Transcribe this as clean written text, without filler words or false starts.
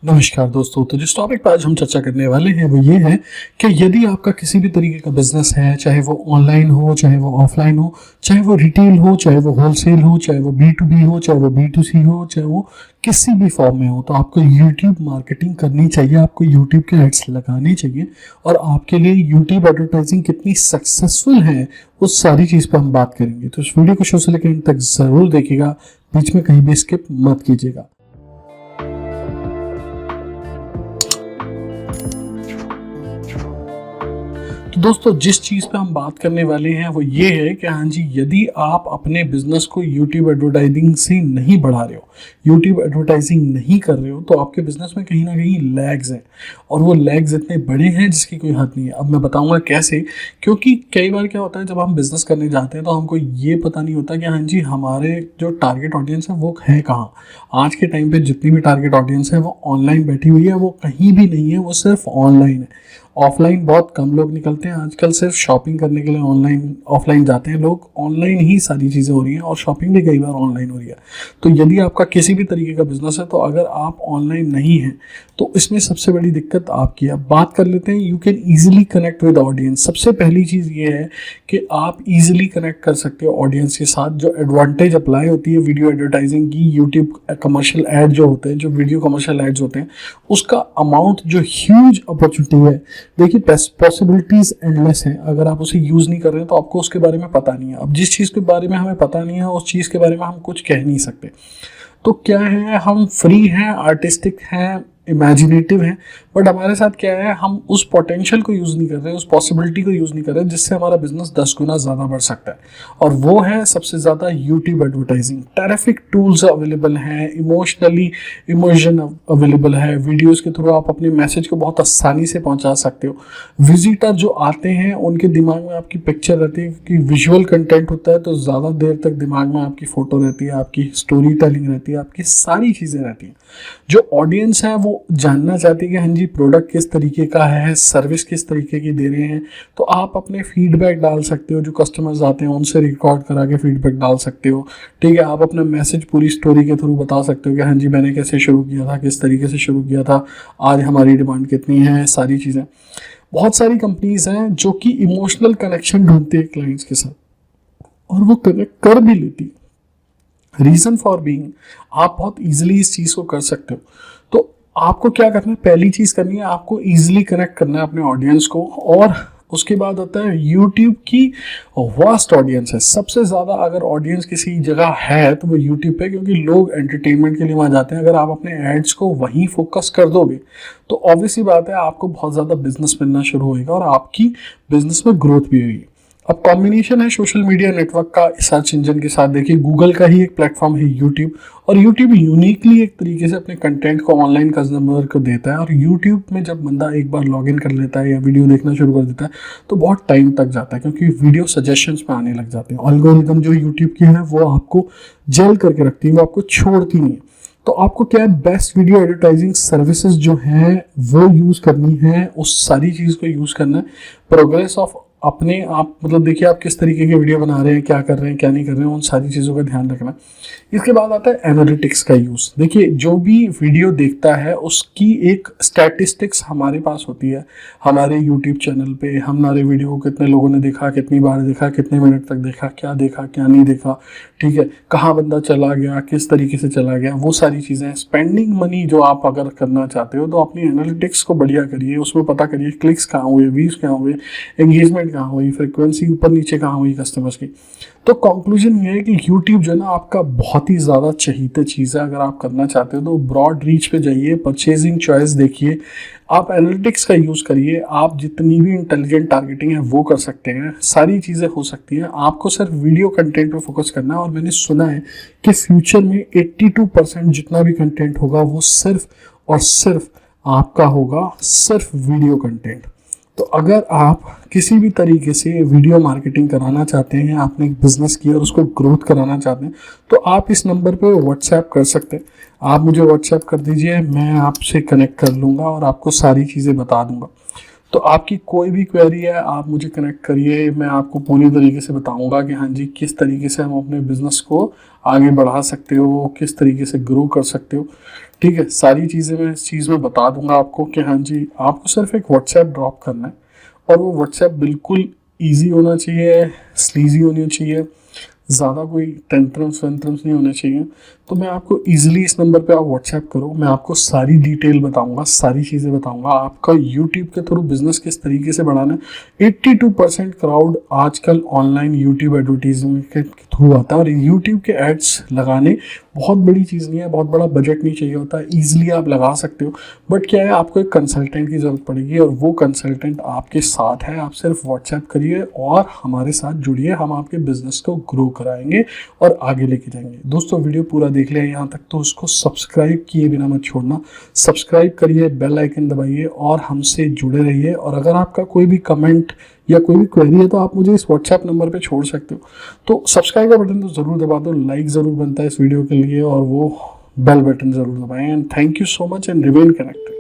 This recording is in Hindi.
नमस्कार दोस्तों। तो जिस टॉपिक पर आज हम चर्चा करने वाले हैं वो ये है कि यदि आपका किसी भी तरीके का बिजनेस है, चाहे वो ऑनलाइन हो, चाहे वो ऑफलाइन हो, चाहे वो रिटेल हो, चाहे वो होलसेल हो, चाहे वो B2B हो, चाहे वो B2C हो, चाहे वो किसी भी फॉर्म में हो, तो आपको यूट्यूब मार्केटिंग करनी चाहिए, आपको यूट्यूब के एड्स लगाने चाहिए। और आपके लिए यूट्यूब एडवर्टाइजिंग कितनी सक्सेसफुल है उस सारी चीज़ पर हम बात करेंगे। तो इस वीडियो को शुरू से लेकर अंत तक ज़रूर देखिएगा, बीच में कहीं भी स्किप मत कीजिएगा। तो दोस्तों, जिस चीज़ पे हम बात करने वाले हैं वो ये है कि हाँ जी, यदि आप अपने बिजनेस को यूट्यूब एडवर्टाइजिंग से नहीं बढ़ा रहे हो, यूट्यूब एडवर्टाइजिंग नहीं कर रहे हो, तो आपके बिजनेस में कहीं ना कहीं लैग्स हैं। और वो लैग्स इतने बड़े हैं जिसकी कोई हद नहीं है। अब मैं बताऊंगा कैसे। क्योंकि कई बार क्या होता है, जब हम बिजनेस करने जाते हैं तो हमको ये पता नहीं होता कि हाँ जी, हमारे जो टारगेट ऑडियंस है वो है कहाँ। आज के टाइम पे जितनी भी टारगेट ऑडियंस है वो ऑनलाइन बैठी हुई है, वो कहीं भी नहीं है, वो सिर्फ ऑनलाइन है। ऑफलाइन बहुत कम लोग निकलते हैं आजकल, सिर्फ शॉपिंग करने के लिए ऑनलाइन ऑफलाइन जाते हैं लोग। ऑनलाइन ही सारी चीज़ें हो रही हैं और शॉपिंग भी कई बार ऑनलाइन हो रही है। तो यदि आपका किसी भी तरीके का बिजनेस है, तो अगर आप ऑनलाइन नहीं हैं तो इसमें सबसे बड़ी दिक्कत आपकी है। अब बात कर लेते हैं, you can easily connect with audience. सबसे पहली चीज़ ये है कि आप ईजिली कनेक्ट कर सकते हो ऑडियंस के साथ। जो एडवांटेज अप्लाई होती है वीडियो एडवर्टाइजिंग की, यूट्यूब कमर्शियल ऐड जो होते हैं, जो वीडियो कमर्शियल एड्स होते हैं, उसका अमाउंट जो ह्यूज अपॉर्चुनिटी है। देखिए, पॉसिबिलिटीज एंडलेस हैं। अगर आप उसे यूज़ नहीं कर रहे हैं तो आपको उसके बारे में पता नहीं है। अब जिस चीज़ के बारे में हमें पता नहीं है, उस चीज़ के बारे में हम कुछ कह नहीं सकते। तो क्या है, हम फ्री हैं, आर्टिस्टिक हैं, इमेजिनेटिव हैं, बट हमारे साथ क्या है, हम उस पोटेंशियल को यूज़ नहीं कर रहे, उस पॉसिबिलिटी को यूज़ नहीं कर रहे जिससे हमारा बिजनेस 10 गुना ज़्यादा बढ़ सकता है। और वो है सबसे ज़्यादा YouTube advertising. Terrific tools available हैं, इमोशनली इमोशन अवेलेबल है। वीडियोस के थ्रू आप अपने मैसेज को बहुत आसानी से पहुंचा सकते हो। विजिटर जो आते हैं उनके दिमाग में आपकी पिक्चर रहती है, क्योंकि विजुअल कंटेंट होता है तो ज़्यादा देर तक दिमाग में आपकी फ़ोटो रहती है, आपकी स्टोरी टेलिंग रहती है, आपकी सारी चीज़ें रहती हैं। जो ऑडियंस है वो जानना चाहती है कि हाँ जी, प्रोडक्ट किस तरीके का है, सर्विस किस तरीके की दे रहे हैं। तो आप अपने फीडबैक डाल सकते हो, जो कस्टमर्स आते हैं उनसे रिकॉर्ड करा के फीडबैक डाल सकते हो। ठीक है, आप अपना मैसेज पूरी स्टोरी के थ्रू बता सकते हो कि हाँ जी, मैंने कैसे शुरू किया था, किस तरीके से शुरू किया था, आज हमारी डिमांड कितनी है, सारी चीज़ें। बहुत सारी कंपनीज हैं जो कि इमोशनल कनेक्शन ढूंढती है क्लाइंट्स के साथ, और वो कनेक्ट कर भी लेती है। रीज़न फॉर बीइंग, आप बहुत इजीली इस चीज़ को कर सकते हो। तो आपको क्या करना है, पहली चीज़ करनी है, आपको इजीली कनेक्ट करना है अपने ऑडियंस को। और उसके बाद आता है यूट्यूब की वास्ट ऑडियंस है। सबसे ज़्यादा अगर ऑडियंस किसी जगह है तो वो यूट्यूब पे, क्योंकि लोग एंटरटेनमेंट के लिए वहाँ जाते हैं। अगर आप अपने एड्स को वहीं फोकस कर दोगे तो ऑब्वियसली बात है, आपको बहुत ज़्यादा बिजनेस मिलना शुरू होएगा और आपकी बिजनेस में ग्रोथ भी होगी। अब कॉम्बिनेशन है सोशल मीडिया नेटवर्क का सर्च इंजन के साथ। देखिए, गूगल का ही एक प्लेटफॉर्म है यूट्यूब, और यूट्यूब यूनिकली एक तरीके से अपने कंटेंट को ऑनलाइन कस्टमर को देता है। और यूट्यूब में जब बंदा एक बार लॉगिन कर लेता है या वीडियो देखना शुरू कर देता है तो बहुत टाइम तक जाता है, क्योंकि वीडियो सजेशंस में आने लग जाते हैं। एल्गोरिथम जो यूट्यूब की है वो आपको जेल करके रखती है, वो आपको छोड़ती नहीं है। तो आपको क्या है, बेस्ट वीडियो एडवर्टाइजिंग सर्विसेज जो हैं वो यूज़ करनी है, उस सारी चीज़ को यूज़ करना है। प्रोग्रेस ऑफ अपने आप, मतलब देखिए आप किस तरीके की वीडियो बना रहे हैं, क्या कर रहे हैं, क्या नहीं कर रहे हैं, उन सारी चीज़ों का ध्यान रखना। इसके बाद आता है एनालिटिक्स का यूज़। देखिए, जो भी वीडियो देखता है उसकी एक स्टैटिस्टिक्स हमारे पास होती है। हमारे यूट्यूब चैनल पे हमारे वीडियो को कितने लोगों ने देखा, कितनी बार देखा, कितने मिनट तक देखा, क्या नहीं देखा, ठीक है, कहाँ बंदा चला गया, किस तरीके से चला गया, वो सारी चीज़ें। स्पेंडिंग मनी जो आप अगर करना चाहते हो तो अपनी एनालिटिक्स को बढ़िया करिए, उसमें पता करिए क्लिक्स कहाँ हुए, व्यूज़ कहाँ हुए, एंगेजमेंट कहाँ हुई, फ्रिक्वेंसी ऊपर नीचे कहाँ हुई कस्टमर्स की। तो कंक्लूजन ये है कि यूट्यूब जो है ना, आपका बहुत ही ज़्यादा चहीते चीज़ है। अगर आप करना चाहते हो तो ब्रॉड रीच पे जाइए, परचेजिंग चॉइस देखिए, आप एनालिटिक्स का यूज़ करिए। आप जितनी भी इंटेलिजेंट टारगेटिंग है वो कर सकते हैं, सारी चीज़ें हो सकती हैं। आपको सिर्फ वीडियो कंटेंट पे फोकस करना है। और मैंने सुना है कि फ्यूचर में 82% जितना भी कंटेंट होगा वो सिर्फ और सिर्फ आपका होगा, सिर्फ वीडियो कंटेंट। तो अगर आप किसी भी तरीके से वीडियो मार्केटिंग कराना चाहते हैं, आपने एक बिजनेस किया और उसको ग्रोथ कराना चाहते हैं, तो आप इस नंबर पे व्हाट्सएप कर सकते हैं। आप मुझे व्हाट्सएप कर दीजिए, मैं आपसे कनेक्ट कर लूँगा और आपको सारी चीज़ें बता दूँगा। तो आपकी कोई भी क्वेरी है आप मुझे कनेक्ट करिए, मैं आपको पूरी तरीके से बताऊंगा कि हाँ जी, किस तरीके से हम अपने बिजनेस को आगे बढ़ा सकते हो, किस तरीके से ग्रो कर सकते हो। ठीक है, सारी चीज़ें मैं इस चीज़ में बता दूंगा आपको कि हाँ जी, आपको सिर्फ एक व्हाट्सएप ड्रॉप करना है और वो व्हाट्सएप बिल्कुल ईजी होना चाहिए, स्लीजी होनी चाहिए, ज़्यादा कोई टेंट्रम्स वेंट्रम्स नहीं होने चाहिए। तो मैं आपको ईजिली इस नंबर पे आप व्हाट्सएप करो, मैं आपको सारी डिटेल बताऊंगा, सारी चीज़ें बताऊंगा, आपका यूट्यूब के थ्रू बिजनेस किस तरीके से बढ़ाना है। 82% क्राउड आजकल ऑनलाइन यूट्यूब एडवर्टीजमेंट के थ्रू आता है और यूट्यूब के एड्स लगाने बहुत बड़ी चीज़ नहीं है, बहुत बड़ा बजट नहीं चाहिए होता है, ईजिली आप लगा सकते हो। बट क्या है, आपको एक कंसल्टेंट की ज़रूरत पड़ेगी और वो कंसल्टेंट आपके साथ है। आप सिर्फ व्हाट्सएप करिए और हमारे साथ जुड़िए, हम आपके बिजनेस को ग्रो कराएंगे और आगे लेके जाएंगे। दोस्तों, वीडियो पूरा देख लिया यहाँ तक तो उसको सब्सक्राइब किए बिना मत छोड़ना, सब्सक्राइब करिए, बेल आइकन दबाइए और हमसे जुड़े रहिए। और अगर आपका कोई भी कमेंट या कोई भी क्वेरी है तो आप मुझे इस व्हाट्सएप नंबर पे छोड़ सकते हो। तो सब्सक्राइब का बटन तो ज़रूर दबा दो, लाइक ज़रूर बनता है इस वीडियो के लिए और वो बेल बटन ज़रूर दबाएं। And thank you so much and remain connected.